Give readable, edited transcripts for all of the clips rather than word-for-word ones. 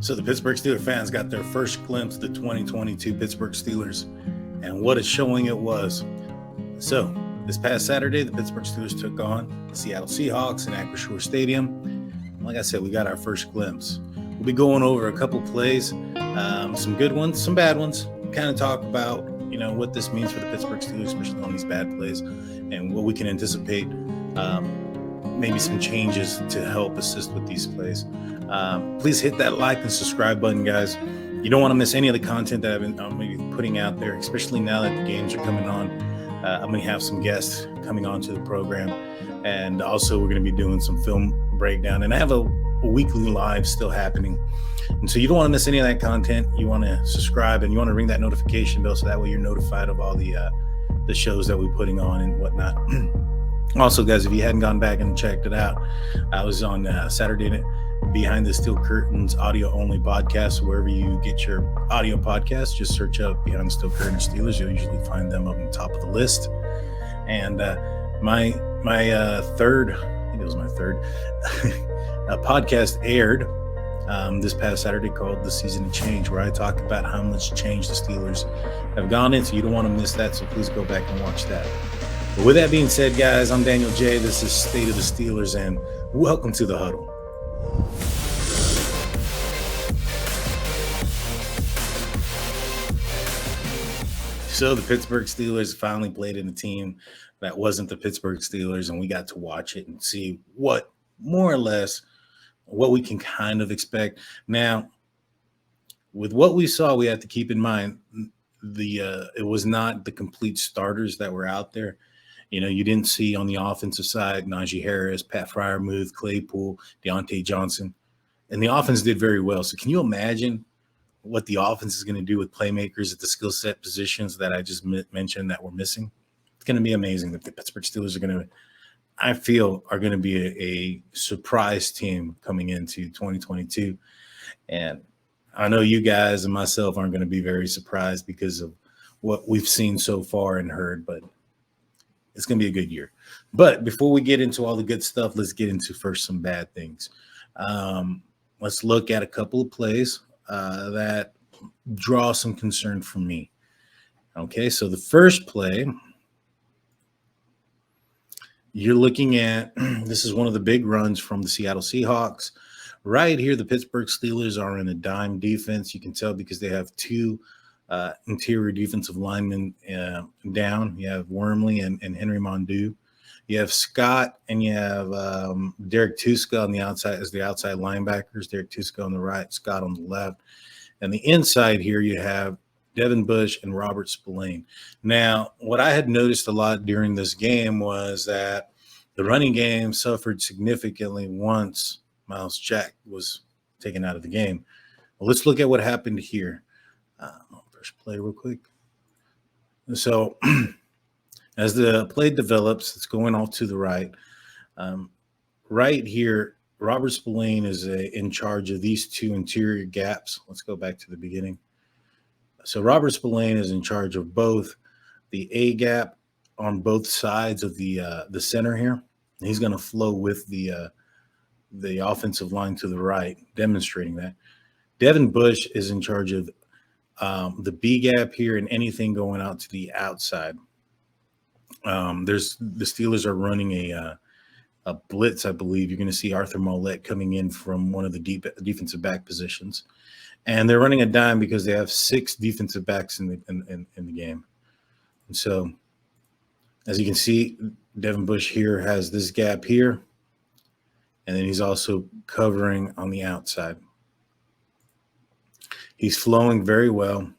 So the Pittsburgh Steelers fans got their first glimpse of the 2022 Pittsburgh Steelers, and what a showing it was. So this past Saturday, the Pittsburgh Steelers took on the Seattle Seahawks in Acrisure Stadium. Like I said, we got our first glimpse. We'll be going over a couple plays, some good ones, some bad ones, kind of talk about, what this means for the Pittsburgh Steelers, especially on these bad plays, and what we can anticipate, maybe some changes to help assist with these plays. Please hit that like and subscribe button, guys. You don't want to miss any of the content that I'm going to be putting out there, especially now that the games are coming on. I'm going to have some guests coming onto the program, and also we're going to be doing some film breakdown, and I have a weekly live still happening. And so you don't want to miss any of that content. You want to subscribe and you want to ring that notification bell so that way you're notified of all the shows that we're putting on and whatnot. Also, guys, if you hadn't gone back and checked it out, I was on Saturday night Behind the Steel Curtains audio only podcast. Wherever you get your audio podcast, just search up Behind the Steel Curtains Steelers. You'll usually find them up on top of the list. And my third, I think it was my third podcast aired this past Saturday called The Season of Change, where I talk about how much change the Steelers have gone into. You don't want to miss that, so please go back and watch that. But with that being said, guys, I'm Daniel J. This is State of the Steelers, and welcome to the Huddle. So the Pittsburgh Steelers finally played in a team that wasn't the Pittsburgh Steelers, and we got to watch it and see what, more or less, what we can kind of expect. Now, with what we saw, we have to keep in mind it was not the complete starters that were out there. You didn't see on the offensive side Najee Harris, Pat Freiermuth, Claypool, Deontay Johnson, and the offense did very well. So can you imagine what the offense is going to do with playmakers at the skill set positions that I just mentioned that we're missing? It's going to be amazing. The Pittsburgh Steelers are going to, I feel, are going to be a surprise team coming into 2022. And I know you guys and myself aren't going to be very surprised because of what we've seen so far and heard, but it's going to be a good year. But before we get into all the good stuff, let's get into first some bad things. Let's look at a couple of plays that draw some concern for me. Okay, so the first play, you're looking at, this is one of the big runs from the Seattle Seahawks. Right here, the Pittsburgh Steelers are in a dime defense. You can tell because they have two interior defensive linemen down. You have Wormley and Henry Mondu. You have Scott and you have Derek Tuska on the outside as the outside linebackers. Derek Tuska on the right, Scott on the left. And the inside here, you have Devin Bush and Robert Spillane. Now, what I had noticed a lot during this game was that the running game suffered significantly once Miles Jack was taken out of the game. Well, let's look at what happened here. First play real quick. So as the play develops, it's going off to the right. Right here, Robert Spillane is in charge of these two interior gaps. Let's go back to the beginning. So Robert Spillane is in charge of both the A gap on both sides of the center here. He's going to flow with the offensive line to the right, demonstrating that. Devin Bush is in charge of the B gap here and anything going out to the outside. The Steelers are running a blitz, I believe. You're going to see Arthur Mollett coming in from one of the defensive back positions. And they're running a dime because they have 6 defensive backs in the game. And so, as you can see, Devin Bush here has this gap here. And then he's also covering on the outside. He's flowing very well.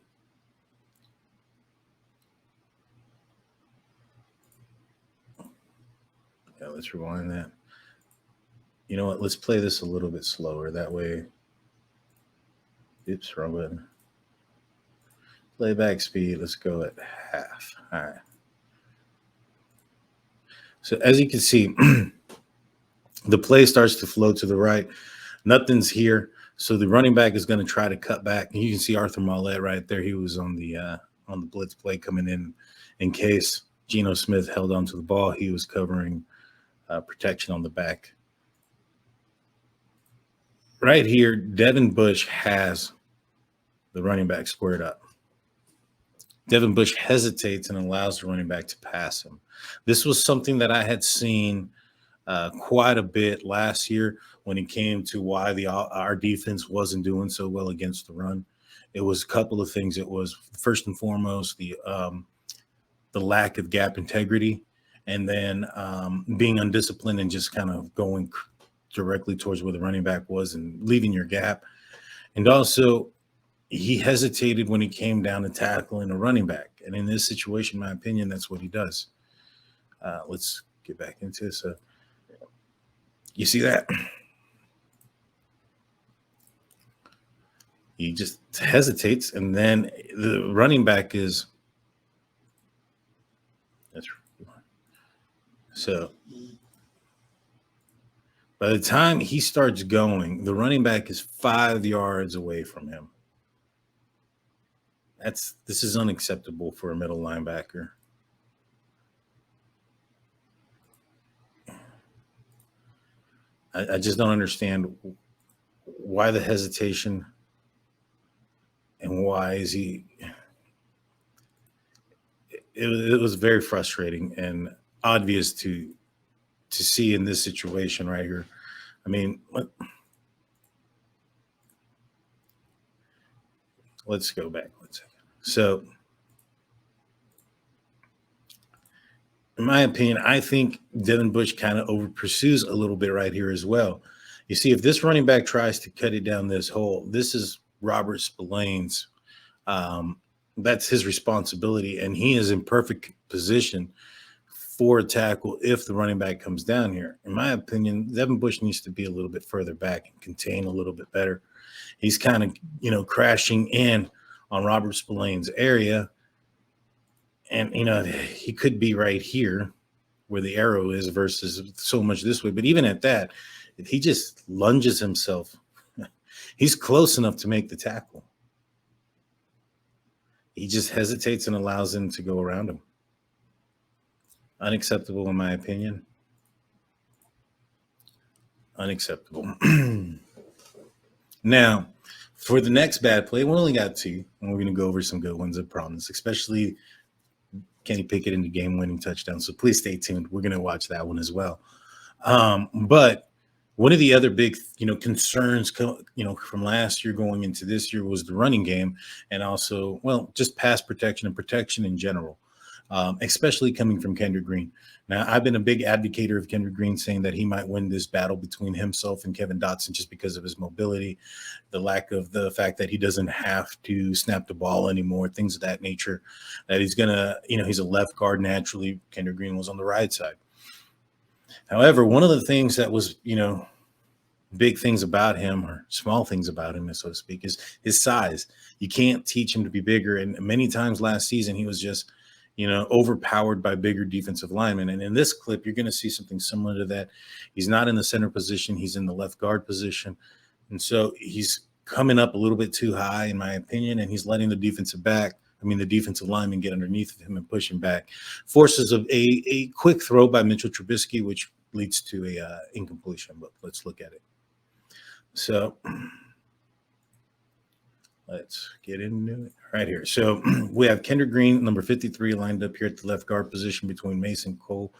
Okay, let's rewind that. You know what? Let's play this a little bit slower. That way. Oops, wrong button. Playback speed. Let's go at half. All right. So as you can see, the play starts to flow to the right. Nothing's here. So the running back is going to try to cut back. And you can see Arthur Mollett right there. He was on the blitz play coming in case Geno Smith held onto the ball. He was covering protection on the back. right here, Devin Bush has the running back squared up. Devin Bush hesitates and allows the running back to pass him. This was something that I had seen quite a bit last year when it came to why our defense wasn't doing so well against the run. It was a couple of things. It was first and foremost the lack of gap integrity, and then being undisciplined and just kind of going directly towards where the running back was and leaving your gap. And also, he hesitated when he came down to tackling a running back. And in this situation, in my opinion, that's what he does. Let's get back into this. You see that? He just hesitates, and then the running back is. That's so. By the time he starts going, the running back is 5 yards away from him. This is unacceptable for a middle linebacker. I just don't understand why the hesitation and why is he. It was very frustrating and obvious to see in this situation right here. I mean, let's go back 1 second. So, in my opinion, I think Devin Bush kind of over pursues a little bit right here as well. You see, if this running back tries to cut it down this hole, this is Robert Spillane's. That's his responsibility, and he is in perfect position for a tackle if the running back comes down here. In my opinion, Devin Bush needs to be a little bit further back and contain a little bit better. He's kind of, crashing in on Robert Spillane's area. And, he could be right here where the arrow is versus so much this way. But even at that, if he just lunges himself, he's close enough to make the tackle. He just hesitates and allows him to go around him. Unacceptable, in my opinion. Unacceptable. Now, for the next bad play, we only got 2, and we're going to go over some good ones, I promise, especially Kenny Pickett in the game-winning touchdown. So please stay tuned. We're going to watch that one as well. But one of the other big, concerns, from last year going into this year was the running game, and also, just pass protection and protection in general, especially coming from Kendrick Green. Now, I've been a big advocate of Kendrick Green, saying that he might win this battle between himself and Kevin Dotson just because of his mobility, the lack of the fact that he doesn't have to snap the ball anymore, things of that nature, that he's going to, he's a left guard naturally. Kendrick Green was on the right side. However, one of the things that was, big things about him, or small things about him, so to speak, is his size. You can't teach him to be bigger. And many times last season, he was just, overpowered by bigger defensive linemen. And in this clip, you're going to see something similar to that. He's not in the center position. He's in the left guard position. And so he's coming up a little bit too high, in my opinion, and he's letting the defensive lineman get underneath of him and push him back. Forces a quick throw by Mitchell Trubisky, which leads to a incompletion. But let's look at it. So let's get into it right here. So we have Kendrick Green, number 53, lined up here at the left guard position between Mason Cole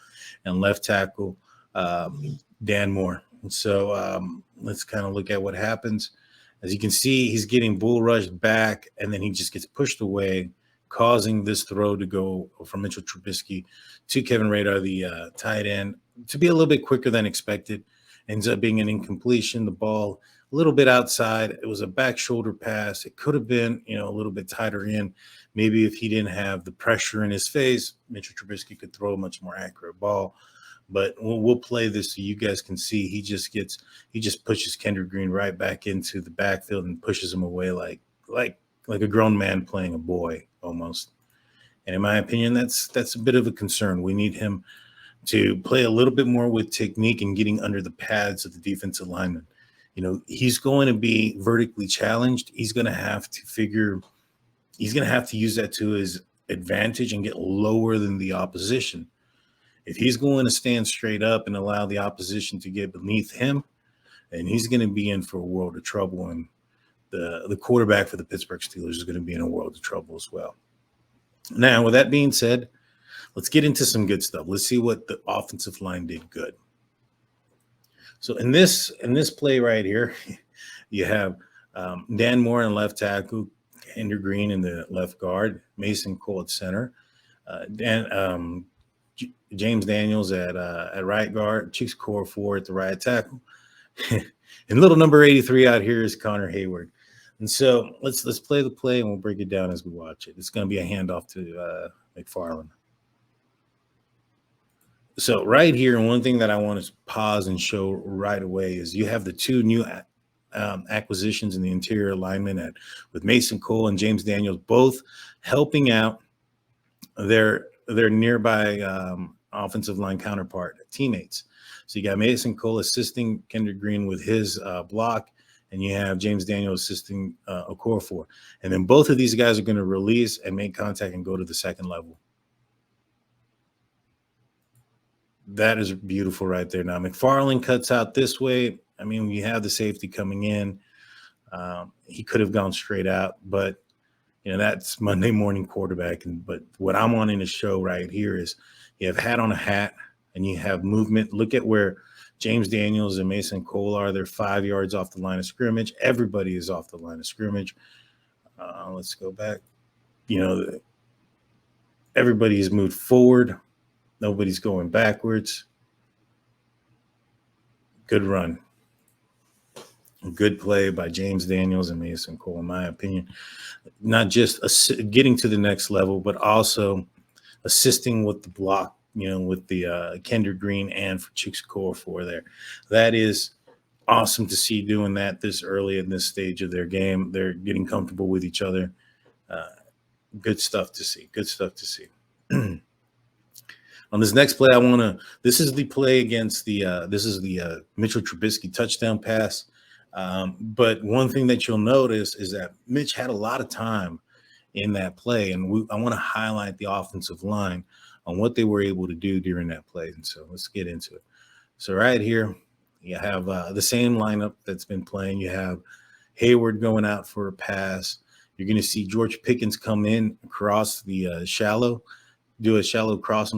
and left tackle Dan Moore. And so let's kind of look at what happens. As you can see, he's getting bull rushed back, and then he just gets pushed away, causing this throw to go from Mitchell Trubisky to Kevin Radar, the tight end, to be a little bit quicker than expected. Ends up being an incompletion. The ball a little bit outside. It was a back shoulder pass. It could have been, a little bit tighter in. Maybe if he didn't have the pressure in his face, Mitchell Trubisky could throw a much more accurate ball. But we'll play this so you guys can see. He just pushes Kendrick Green right back into the backfield and pushes him away like a grown man playing a boy almost. And in my opinion, that's a bit of a concern. We need him to play a little bit more with technique and getting under the pads of the defensive lineman. He's going to be vertically challenged. He's going to have to use that to his advantage and get lower than the opposition. If he's going to stand straight up and allow the opposition to get beneath him, and he's going to be in for a world of trouble. And the quarterback for the Pittsburgh Steelers is going to be in a world of trouble as well. Now, with that being said, let's get into some good stuff. Let's see what the offensive line did good. So in this play right here, you have Dan Moore in left tackle, Kendrick Green in the left guard, Mason Cole at center, James Daniels at right guard, Chiefs core 4 at the right tackle, and little number 83 out here is Connor Hayward. And so let's play the play and we'll break it down as we watch it. It's going to be a handoff to McFarland. So right here, and one thing that I want to pause and show right away is you have the two new acquisitions in the interior alignment with Mason Cole and James Daniels, both helping out their nearby offensive line counterpart teammates. So you got Mason Cole assisting Kendrick Green with his block, and you have James Daniels assisting Okorafor. And then both of these guys are going to release and make contact and go to the second level. That is beautiful right there. Now, McFarland cuts out this way. I mean, you have the safety coming in. He could have gone straight out, but, you know, that's Monday morning quarterbacking. But what I'm wanting to show right here is you have hat on a hat and you have movement. Look at where James Daniels and Mason Cole are. They're 5 yards off the line of scrimmage. Everybody is off the line of scrimmage. Let's go back. You know, everybody has moved forward. Nobody's going backwards. Good run. Good play by James Daniels and Mason Cole, in my opinion. Not just getting to the next level, but also assisting with the block, you know, with the Kendrick Green and for Okorafor there. That is awesome to see doing that this early in this stage of their game. They're getting comfortable with each other. Good stuff to see. Good stuff to see. On this next play, this is the play against the Mitchell Trubisky touchdown pass. But one thing that you'll notice is that Mitch had a lot of time in that play, and I want to highlight the offensive line on what they were able to do during that play. And so let's get into it. So right here, you have the same lineup that's been playing. You have Hayward going out for a pass. You're going to see George Pickens come in across the do a shallow cross,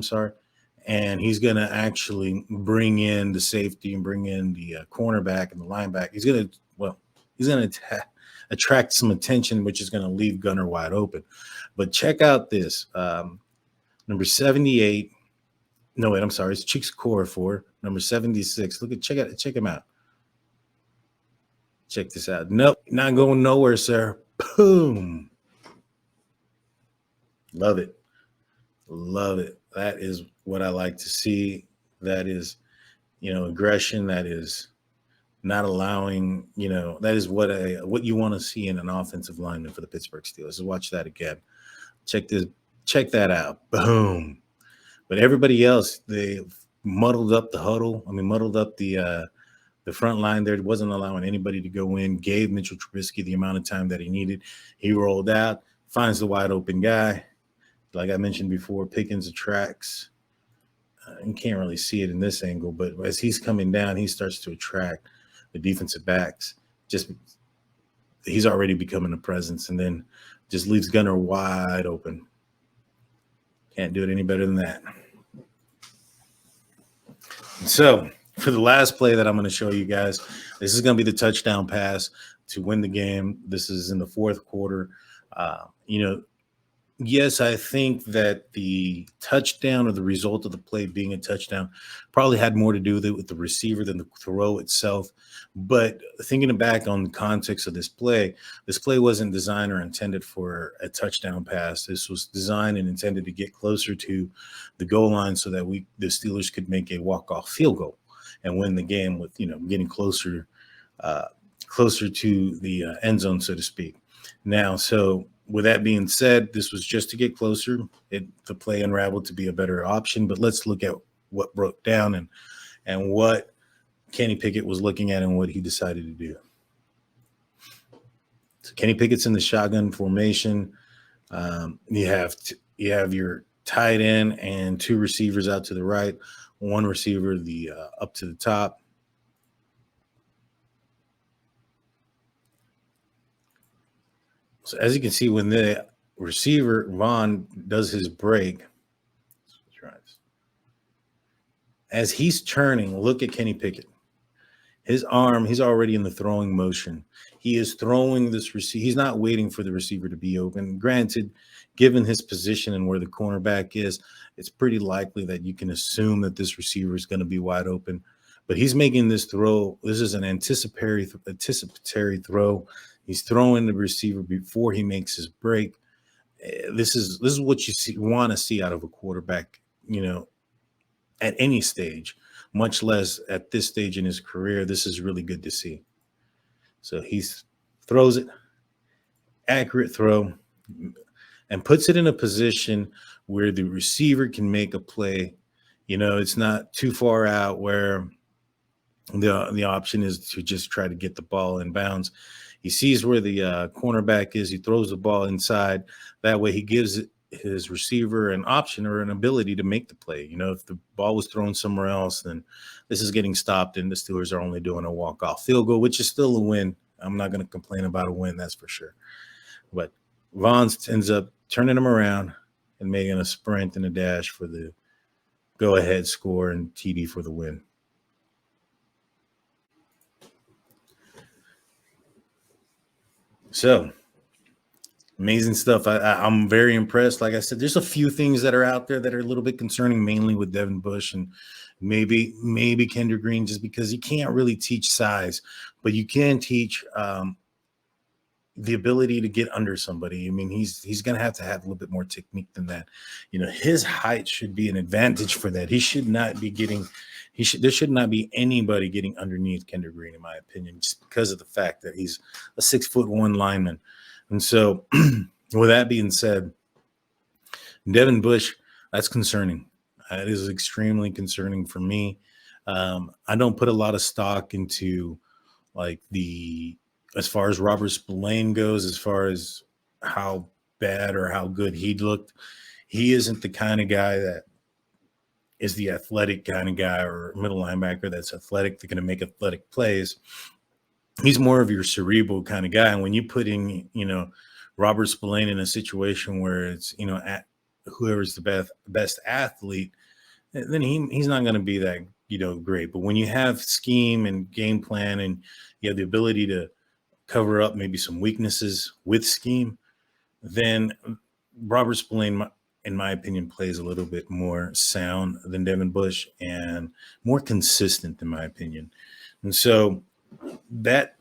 and he's going to actually bring in the safety and bring in the cornerback and the linebacker. He's going to attract some attention, which is going to leave Gunner wide open. But check out this. Number 78. No, wait, I'm sorry. It's Okorafor, number 76. Check him out. Check this out. Nope, not going nowhere, sir. Boom. Love it. Love it. That is what I like to see. That is, you know, aggression. That is not allowing, you know, that is what you want to see in an offensive lineman for the Pittsburgh Steelers. So watch that again. Check that out. Boom. But everybody else, they muddled up the huddle. I mean, muddled up the front line there. It wasn't allowing anybody to go in. Gave Mitchell Trubisky the amount of time that he needed. He rolled out, finds the wide open guy. Like I mentioned before, Pickens attracts. You can't really see it in this angle, but as he's coming down, he starts to attract the defensive backs. He's already becoming a presence, and then just leaves Gunner wide open. Can't do it any better than that. So for the last play that I'm going to show you guys, this is going to be the touchdown pass to win the game. This is in the fourth quarter. Yes, I think that the touchdown or the result of the play being a touchdown probably had more to do with the receiver than the throw itself. But thinking back on the context of this play wasn't designed or intended for a touchdown pass. This was designed and intended to get closer to the goal line so that the Steelers could make a walk-off field goal and win the game with, getting closer to the end zone, so to speak. Now, so with that being said, this was just to get closer. The play unraveled to be a better option, but let's look at what broke down and what Kenny Pickett was looking at and what he decided to do. So Kenny Pickett's in the shotgun formation. You have your tight end and two receivers out to the right, one receiver up to the top. So as you can see, when the receiver Vaughn does his break, as he's turning, look at Kenny Pickett. His arm, he's already in the throwing motion. He is throwing this receiver. He's not waiting for the receiver to be open. Granted, given his position and where the cornerback is, it's pretty likely that you can assume that this receiver is going to be wide open. But he's making this throw. This is an anticipatory throw. He's throwing the receiver before he makes his break. This is what you want to see out of a quarterback, at any stage, much less at this stage in his career. This is really good to see. So he throws it, accurate throw, and puts it in a position where the receiver can make a play. It's not too far out where the option is to just try to get the ball in bounds. He sees where the cornerback is. He throws the ball inside. That way he gives his receiver an option or an ability to make the play. If the ball was thrown somewhere else, then this is getting stopped and the Steelers are only doing a walk-off field goal, which is still a win. I'm not going to complain about a win, that's for sure. But Vaughn ends up turning him around and making a sprint and a dash for the go-ahead score and TD for the win. So, amazing stuff. I'm very impressed. Like I said, there's a few things that are out there that are a little bit concerning, mainly with Devin Bush and maybe Kendrick Green, just because you can't really teach size, but you can teach the ability to get under somebody. I mean, he's going to have a little bit more technique than that. His height should be an advantage for that. He should not be getting. There should not be anybody getting underneath Kendrick Green, in my opinion, just because of the fact that he's a 6'1" lineman. And so, with that being said, Devin Bush, that's concerning. That is extremely concerning for me. I don't put a lot of stock into as far as Robert Spillane goes, as far as how bad or how good he looked. He isn't the kind of guy that is the athletic kind of guy or middle linebacker that's athletic, they're going to make athletic plays. He's more of your cerebral kind of guy. And when you put in, Robert Spillane in a situation where it's, whoever's the best athlete, then he's not going to be that, great. But when you have scheme and game plan and you have the ability to cover up maybe some weaknesses with scheme, then Robert Spillane, in my opinion, plays a little bit more sound than Devin Bush and more consistent, in my opinion. And so that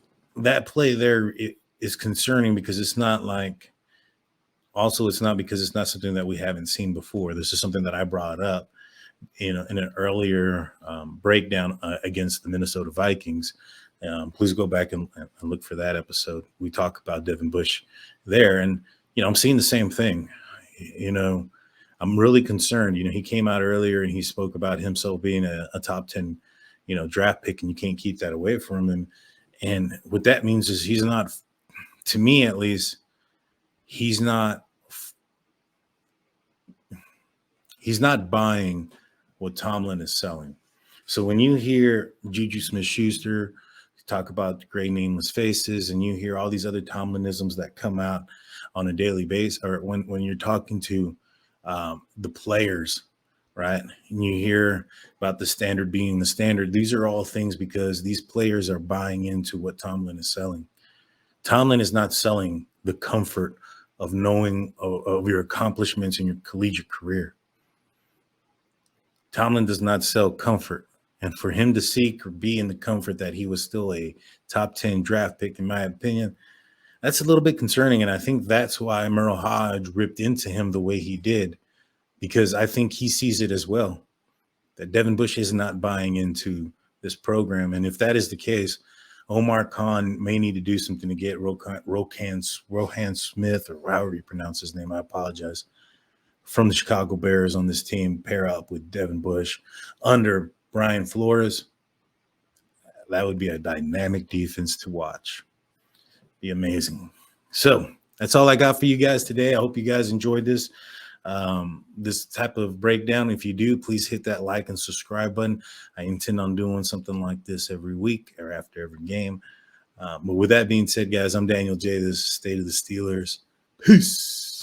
play there is concerning because it's not because it's not something that we haven't seen before. This is something that I brought up, in an earlier breakdown against the Minnesota Vikings. Please go back and look for that episode. We talk about Devin Bush there, and I'm seeing the same thing. I'm really concerned. He came out earlier and he spoke about himself being a top 10, draft pick, and you can't keep that away from him. And what that means is he's not, to me at least, he's not buying what Tomlin is selling. So when you hear Juju Smith-Schuster talk about great nameless faces, and you hear all these other Tomlinisms that come out on a daily basis, or when you're talking to the players, right? And you hear about the standard being the standard. These are all things because these players are buying into what Tomlin is selling. Tomlin is not selling the comfort of knowing of your accomplishments in your collegiate career. Tomlin does not sell comfort. And for him to seek or be in the comfort that he was still a top 10 draft pick, in my opinion, that's a little bit concerning. And I think that's why Merle Hodge ripped into him the way he did, because I think he sees it as well, that Devin Bush is not buying into this program. And if that is the case, Omar Khan may need to do something to get Rohan Smith, or however you pronounce his name, I apologize, from the Chicago Bears on this team, pair up with Devin Bush under Brian Flores. That would be a dynamic defense to watch. Be amazing. So that's all I got for you guys today. I hope you guys enjoyed this type of breakdown. If you do, please hit that like and subscribe button. I intend on doing something like this every week or after every game. But with that being said, guys, I'm Daniel J. This is State of the Steelers. Peace.